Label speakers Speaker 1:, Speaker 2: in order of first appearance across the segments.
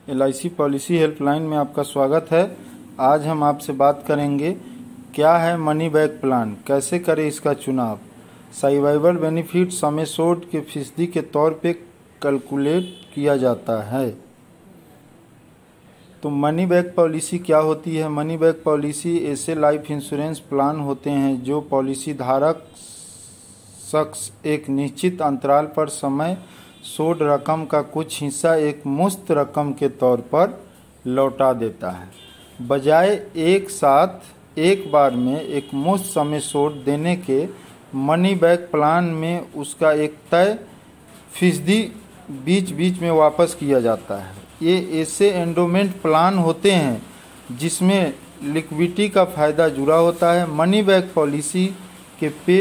Speaker 1: LIC policy helpline में आपका स्वागत है। आज हम आपसे बात करेंगे क्या है मनी बैक प्लान, कैसे करें इसका चुनाव। सर्वाइवल बेनिफिट सम एश्योर्ड के फीसदी के तौर पे कैलकुलेट किया जाता है। तो मनी बैक पॉलिसी क्या होती है? मनी बैक पॉलिसी ऐसे लाइफ इंश्योरेंस प्लान होते हैं जो पॉलिसी धारक शख्स एक निश्चित अंतराल पर समय सोड रकम का कुछ हिस्सा एक मुश्त रकम के तौर पर लौटा देता है, बजाय एक साथ एक बार में एक मुश्त समय सोड देने के। मनी बैक प्लान में उसका एक तय फीसदी बीच बीच में वापस किया जाता है। ये ऐसे एंडोमेंट प्लान होते हैं जिसमें लिक्विडिटी का फ़ायदा जुड़ा होता है। मनी बैक पॉलिसी के पे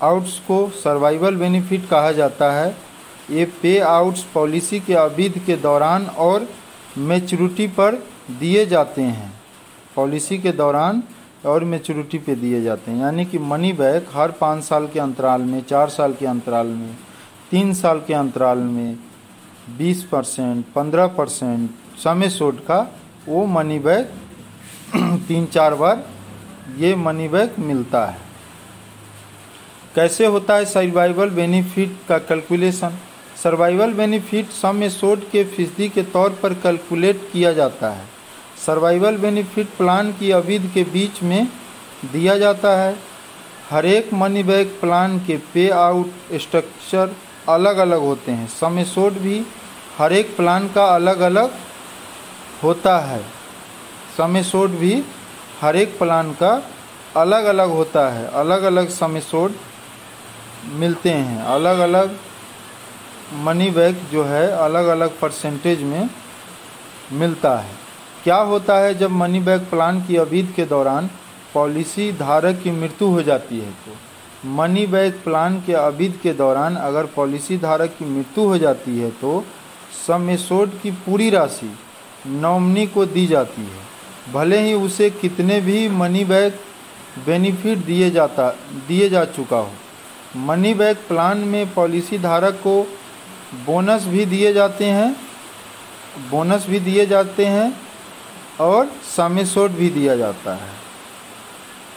Speaker 1: आउट्स को सर्वाइवल बेनिफिट कहा जाता है। ये पे आउट्स पॉलिसी के अवधि के दौरान और मैच्योरिटी पर दिए जाते हैं। पॉलिसी के दौरान और मैच्योरिटी पे दिए जाते हैं, यानी कि मनी बैक हर 5 साल के अंतराल में, 4 साल के अंतराल में, 3 साल के अंतराल में 20%, 15% समय सोड का वो मनी बैक 3-4 बार ये मनी बैक मिलता है। कैसे होता है सर्वाइवल बेनिफिट का calculation? Survival benefit sum assured के फीसदी के तौर पर कैलकुलेट किया जाता है। सर्वाइवल बेनिफिट प्लान की अवधि के बीच में दिया जाता है। हर एक मनी बैक प्लान के पे आउट स्ट्रक्चर अलग अलग होते हैं। सम एश्योर्ड भी हर एक प्लान का अलग अलग होता है। सम एश्योर्ड भी हर एक प्लान का अलग अलग होता है। अलग अलग सम एश्योर्ड मिलते हैं। अलग अलग मनी बैक जो है अलग अलग परसेंटेज में मिलता है। क्या होता है जब मनी बैक प्लान की अवधि के दौरान पॉलिसी धारक की मृत्यु हो जाती है? तो मनी बैक प्लान के अवधि के दौरान अगर पॉलिसी धारक की मृत्यु हो जाती है तो सम एश्योर्ड की पूरी राशि नॉमिनी को दी जाती है, भले ही उसे कितने भी मनी बैक बेनिफिट दिए जा चुका हो। मनी बैक प्लान में पॉलिसी धारक को बोनस भी दिए जाते हैं और सम एश्योर्ड भी दिया जाता है।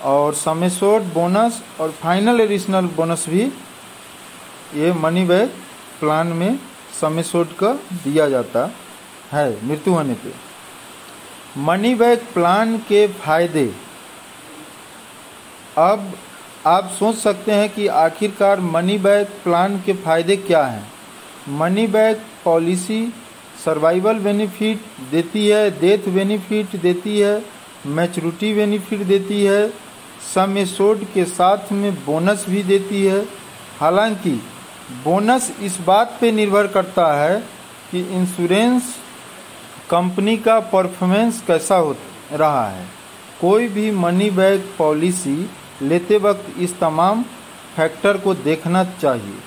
Speaker 1: और सम एश्योर्ड बोनस और फाइनल एडिशनल बोनस भी ये मनी बैक प्लान में सम एश्योर्ड का दिया जाता है मृत्यु होने पे। मनी बैक प्लान के फायदे। अब आप सोच सकते हैं कि आखिरकार मनी बैक प्लान के फायदे क्या हैं। Money back policy survival benefit देती है, डेथ बेनिफिट देती है, मैच्योरिटी बेनिफिट देती है, सम एश्योर्ड के साथ में बोनस भी देती है। हालांकि बोनस इस बात पे निर्भर करता है कि इंश्योरेंस कंपनी का परफॉर्मेंस कैसा हो रहा है। कोई भी मनी बैक पॉलिसी लेते वक्त इस तमाम फैक्टर को देखना चाहिए।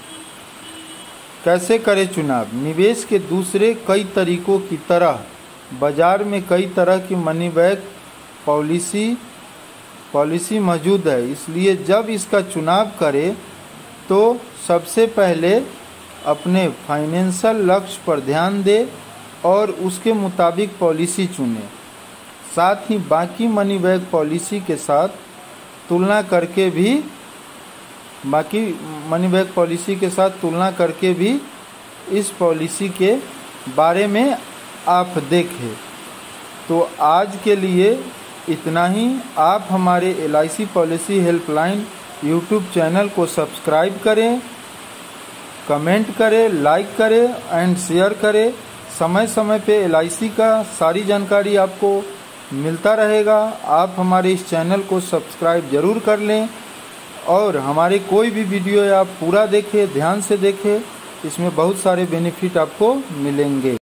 Speaker 1: कैसे करें चुनाव? निवेश के दूसरे कई तरीकों की तरह बाजार में कई तरह की मनी बैक पॉलिसी मौजूद है, इसलिए जब इसका चुनाव करें तो सबसे पहले अपने फाइनेंशियल लक्ष्य पर ध्यान दें और उसके मुताबिक पॉलिसी चुनें। साथ ही बाकी मनी बैक पॉलिसी के साथ तुलना करके भी इस पॉलिसी के बारे में आप देखें। तो आज के लिए इतना ही। आप हमारे LIC policy helpline YouTube channel को सब्सक्राइब करें, कमेंट करें, लाइक करें एंड शेयर करें। समय समय पे LIC का सारी जानकारी आपको मिलता रहेगा। आप हमारे इस चैनल को सब्सक्राइब जरूर कर लें और हमारे कोई भी वीडियो आप पूरा देखें, ध्यान से देखें। इसमें बहुत सारे बेनिफिट आपको मिलेंगे।